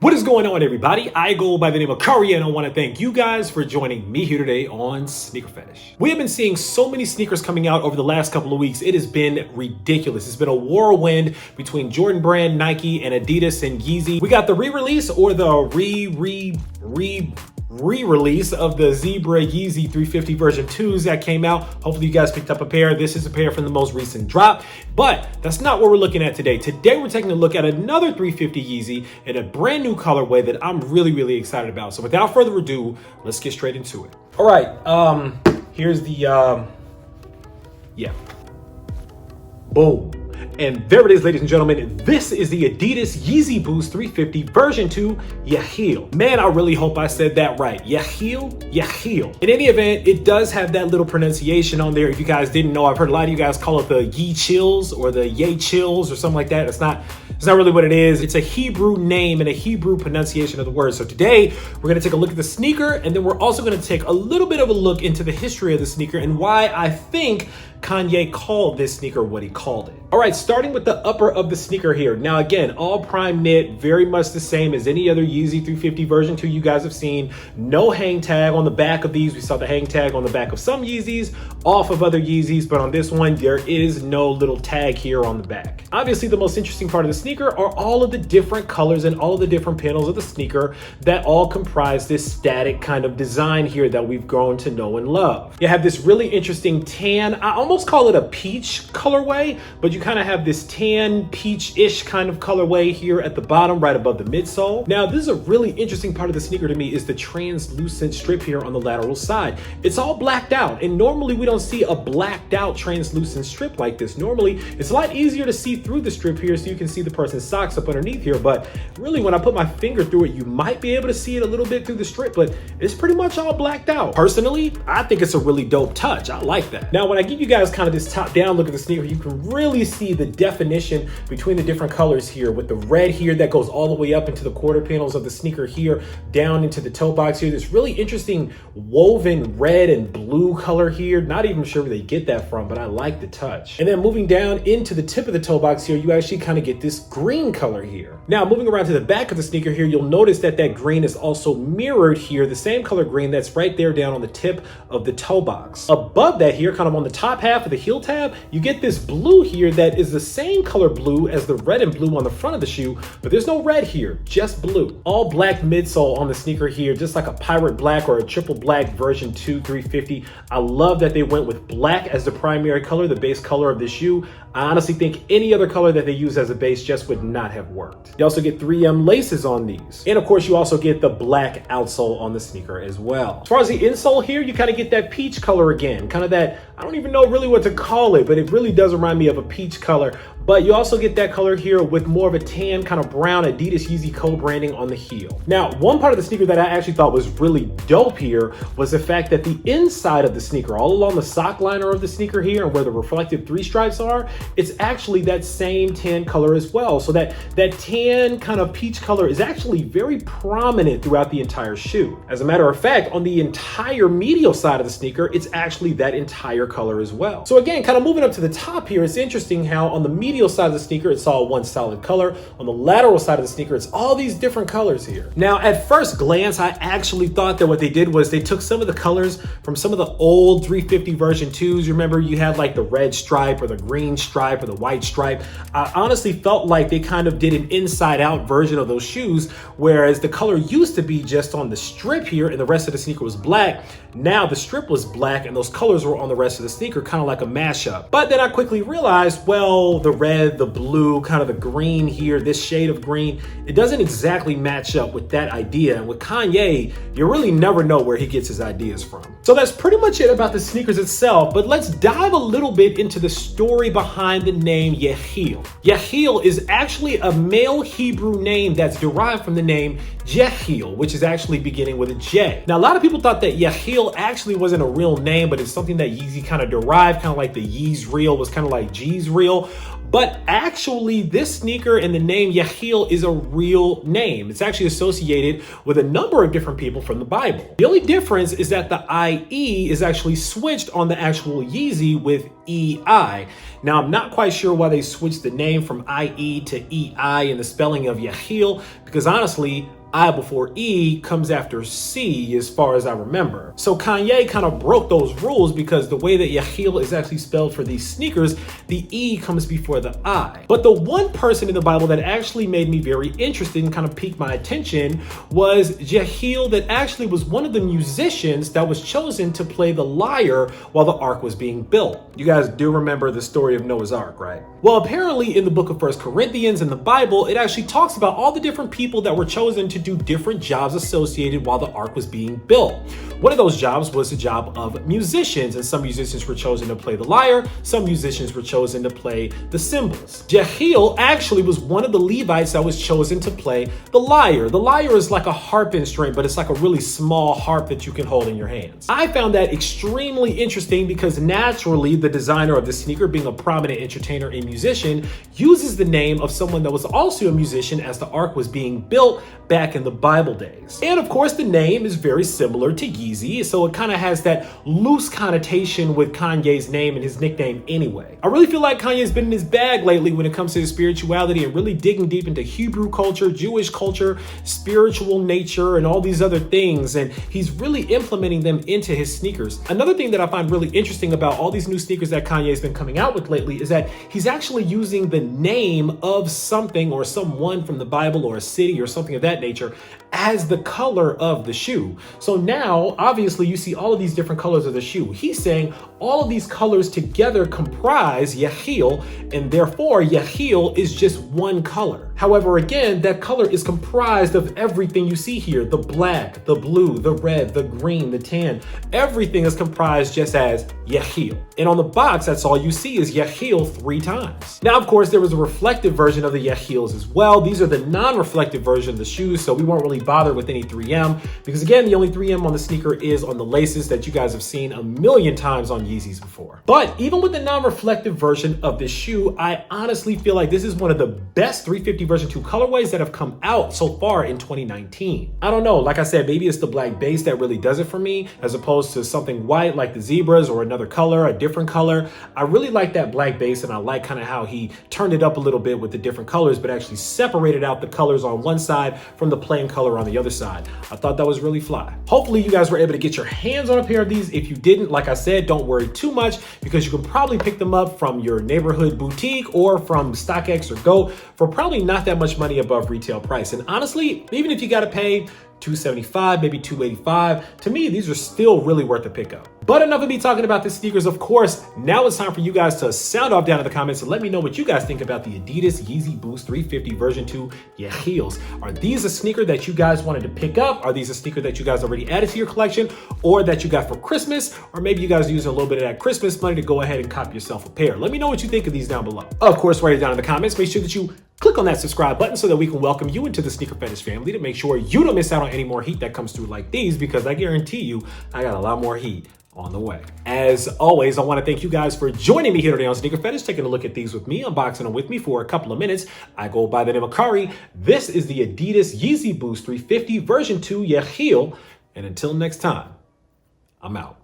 What is going on, everybody? I go by the name of Curry, and I want to thank you guys for joining me here today on SneakerPhetish. We have been seeing so many sneakers coming out over the last couple of weeks. It has been ridiculous. It's been a whirlwind between Jordan Brand, Nike, and Adidas and Yeezy. We got the re-release or the re-release of the Zebra Yeezy 350 version 2s that came out. Hopefully you guys picked up a pair. This is a pair from the most recent drop, but that's not what we're looking at today. Today we're taking a look at another 350 Yeezy in a brand new colorway that I'm really excited about. So without further ado, let's get straight into it. All right, here's the boom. And there it is, ladies and gentlemen. This is the Adidas Yeezy Boost 350 version 2 Yecheil. Man, I really hope I said that right. Yecheil. In any event, it does have that little pronunciation on there. If you guys didn't know, I've heard a lot of you guys call it the Yecheils or the Yecheils or something like that. It's not really what it is. It's a Hebrew name and a Hebrew pronunciation of the word. So today we're gonna take a look at the sneaker, and then we're also gonna take a little bit of a look into the history of the sneaker and why I think Kanye called this sneaker what he called it. All right, starting with the upper of the sneaker here. Now again, all prime knit, very much the same as any other Yeezy 350 version 2 you guys have seen. No hang tag on the back of these. We saw the hang tag on the back of some Yeezys, off of other Yeezys, but on this one, there is no little tag here on the back. Obviously, the most interesting part of the sneaker are all of the different colors and all of the different panels of the sneaker that all comprise this static kind of design here that we've grown to know and love. You have this really interesting tan, I almost call it a peach colorway, but you kind of have this tan peach-ish kind of colorway here at the bottom, right above the midsole. Now, this is a really interesting part of the sneaker to me is the translucent strip here on the lateral side. It's all blacked out, and normally we don't see a blacked out translucent strip like this. Normally, it's a lot easier to see through the strip here so you can see the person's socks up underneath here, but really when I put my finger through it, you might be able to see it a little bit through the strip, but it's pretty much all blacked out. Personally, I think it's a really dope touch. I like that. Now, when I give you guys kind of this top-down look at the sneaker, you can really see the definition between the different colors here, with the red here that goes all the way up into the quarter panels of the sneaker here, down into the toe box here. This really interesting woven red and blue color here. Not even sure where they get that from, but I like the touch. And then moving down into the tip of the toe box here, you actually kind of get this green color here. Now, moving around to the back of the sneaker here, you'll notice that that green is also mirrored here, the same color green that's right there down on the tip of the toe box. Above that here, kind of on the top half of the heel tab, you get this blue here that is the same color blue as the red and blue on the front of the shoe, but there's no red here, just blue. All black midsole on the sneaker here, just like a pirate black or a triple black version 2 350. I love that they went with black as the primary color, the base color of the shoe. I honestly think any other color that they use as a base just would not have worked. You also get 3M laces on these. And of course, you also get the black outsole on the sneaker as well. As far as the insole here, you kind of get that peach color again, kind of that, I don't even know really what to call it, but it really does remind me of a peach color. But you also get that color here with more of a tan, kind of brown Adidas Yeezy co-branding on the heel. Now, one part of the sneaker that I actually thought was really dope here was the fact that the inside of the sneaker, all along the sock liner of the sneaker here and where the reflective 3 stripes are, it's actually that same tan color as well. So that tan kind of peach color is actually very prominent throughout the entire shoe. As a matter of fact, on the entire medial side of the sneaker, it's actually that entire color as well. So again, kind of moving up to the top here, it's interesting how on the medial side of the sneaker, it's all one solid color. On the lateral side of the sneaker, it's all these different colors here. Now, at first glance, I actually thought that what they did was they took some of the colors from some of the old 350 version 2s. You remember you had like the red stripe or the green stripe or the white stripe. I honestly felt like they kind of did an inside out version of those shoes, whereas the color used to be just on the strip here and the rest of the sneaker was black. Now the strip was black and those colors were on the rest of the sneaker, kind of like a mashup. But then I quickly realized, well, the red, the blue, kind of the green here, this shade of green, it doesn't exactly match up with that idea. And with Kanye, you really never know where he gets his ideas from. So that's pretty much it about the sneakers itself, but let's dive a little bit into the story behind the name Yecheil. Yecheil is actually a male Hebrew name that's derived from the name Yecheil, which is actually beginning with a J. Now, a lot of people thought that Yecheil actually wasn't a real name, but it's something that Yeezy kind of derived, kind of like the Yeezreal was kind of like Jeezreal. But actually, this sneaker and the name Yecheil is a real name. It's actually associated with a number of different people from the Bible. The only difference is that the IE is actually switched on the actual Yeezy with EI. Now, I'm not quite sure why they switched the name from IE to EI in the spelling of Yecheil, because honestly, I before E comes after C as far as I remember. So Kanye kind of broke those rules because the way that Yecheil is actually spelled for these sneakers, the E comes before the I. But the one person in the Bible that actually made me very interested and kind of piqued my attention was Yecheil, that actually was one of the musicians that was chosen to play the lyre while the ark was being built. You guys do remember the story of Noah's Ark, right? Well, apparently in the book of 1 Corinthians in the Bible, it actually talks about all the different people that were chosen to do different jobs associated while the ark was being built. One of those jobs was the job of musicians, and some musicians were chosen to play the lyre, some musicians were chosen to play the cymbals. Yecheil actually was one of the Levites that was chosen to play the lyre. The lyre is like a harp instrument, but it's like a really small harp that you can hold in your hands. I found that extremely interesting because naturally the designer of the sneaker, being a prominent entertainer and musician, uses the name of someone that was also a musician as the ark was being built back in the Bible days. And of course, the name is very similar to Yeezy, so it kind of has that loose connotation with Kanye's name and his nickname anyway. I really feel like Kanye's been in his bag lately when it comes to his spirituality and really digging deep into Hebrew culture, Jewish culture, spiritual nature, and all these other things, and he's really implementing them into his sneakers. Another thing that I find really interesting about all these new sneakers that Kanye's been coming out with lately is that he's actually using the name of something or someone from the Bible or a city or something of that nature as the color of the shoe. So now, obviously, you see all of these different colors of the shoe. He's saying all of these colors together comprise Yecheil, and therefore Yecheil is just one color. However, again, that color is comprised of everything you see here: the black, the blue, the red, the green, the tan. Everything is comprised just as Yecheil. And on the box, that's all you see is Yecheil 3 times. Now, of course, there was a reflective version of the Yecheils as well. These are the non-reflective version of the shoes, so we won't really bother with any 3M because, again, the only 3M on the sneaker is on the laces that you guys have seen a million times on Yeezys before. But even with the non-reflective version of this shoe, I honestly feel like this is one of the best 350 version 2 colorways that have come out so far in 2019. I don't know, like I said, maybe it's the black base that really does it for me as opposed to something white like the zebras or another color, a different color. I really like that black base, and I like kind of how he turned it up a little bit with the different colors, but actually separated out the colors on one side from the plain color on the other side. I thought that was really fly. Hopefully you guys were able to get your hands on a pair of these. If you didn't, like I said, don't worry too much because you can probably pick them up from your neighborhood boutique or from StockX or GOAT for probably not that much money above retail price. And honestly, even if you got to pay $275, maybe $285, to me, these are still really worth the pickup. But enough of me talking about the sneakers. Of course, now it's time for you guys to sound off down in the comments and let me know what you guys think about the Adidas Yeezy Boost 350 version 2 Yecheils. Are these a sneaker that you guys wanted to pick up? Are these a sneaker that you guys already added to your collection or that you got for Christmas? Or maybe you guys are using a little bit of that Christmas money to go ahead and cop yourself a pair. Let me know what you think of these down below. Of course, write it down in the comments. Make sure that you click on that subscribe button so that we can welcome you into the SneakerPhetish family to make sure you don't miss out on any more heat that comes through like these, because I guarantee you I got a lot more heat on the way. As always, I want to thank you guys for joining me here today on SneakerPhetish, taking a look at these with me, unboxing them with me for a couple of minutes. I go by the name of Kari. This is the Adidas Yeezy Boost 350 version 2 Yecheil, and until next time, I'm out.